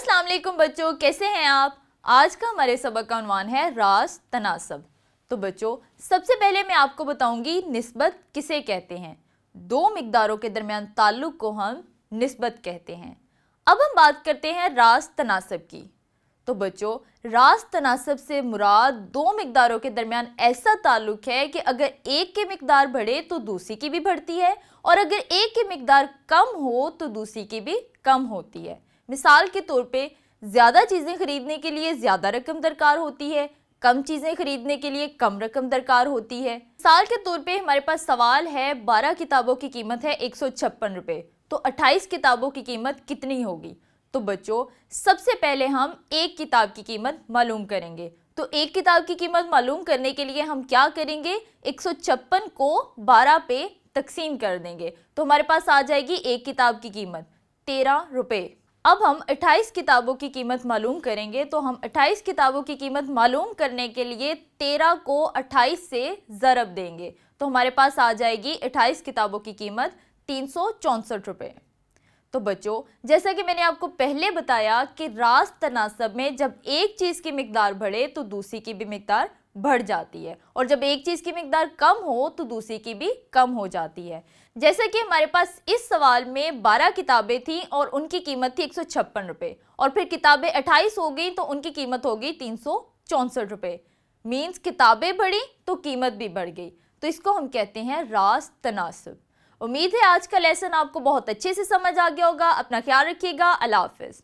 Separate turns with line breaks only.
अस्सलाम वालेकुम बच्चों, कैसे हैं आप। आज का हमारे सबक का उन्वान है रास तनासब। तो बच्चों, सबसे पहले मैं आपको बताऊंगी निस्बत किसे कहते हैं। दो मिकदारों के दरमियान ताल्लुक को हम निस्बत कहते हैं। अब हम बात करते हैं रास तनासब की। तो बच्चों, रास तनासब से मुराद दो मिकदारों के दरमियान ऐसा ताल्लुक है कि अगर एक की मिकदार बढ़े तो दूसरी की भी बढ़ती है, और अगर एक की मिकदार कम हो तो दूसरी की भी कम होती है। मिसाल के तौर पे ज़्यादा चीज़ें खरीदने के लिए ज़्यादा रकम दरकार होती है, कम चीज़ें खरीदने के लिए कम रकम दरकार होती है। मिसाल के तौर पे हमारे पास सवाल है 12 किताबों की कीमत है 156 रुपये, तो 28 किताबों की कीमत कितनी होगी। तो बच्चों, सबसे पहले हम एक किताब की कीमत मालूम करेंगे। तो एक किताब की कीमत मालूम करने के लिए हम क्या करेंगे, 156 को 12 पे तकसीम कर देंगे, तो हमारे पास आ जाएगी एक किताब की कीमत 13 रुपये। अब हम 28 किताबों की कीमत मालूम करेंगे। तो हम 28 किताबों की कीमत मालूम करने के लिए 13 को 28 से ज़रब देंगे, तो हमारे पास आ जाएगी 28 किताबों की कीमत 364 रुपये। तो बच्चों, जैसा कि मैंने आपको पहले बताया कि रास तनासब में जब एक चीज़ की मिकदार बढ़े तो दूसरी की भी मिकदार बढ़ जाती है, और जब एक चीज़ की मिकदार कम हो तो दूसरी की भी कम हो जाती है। जैसे कि हमारे पास इस सवाल में 12 किताबें थीं और उनकी कीमत थी 156 रुपये, और फिर किताबें 28 हो गई तो उनकी कीमत हो गई 364 रुपये। मीन्स किताबें बढ़ी तो कीमत भी बढ़ गई। तो इसको हम कहते हैं रास तनासब। उम्मीद है आज का लेसन आपको बहुत अच्छे से समझ आ गया होगा। अपना ख्याल रखिएगा। अल्लाह हाफिज़।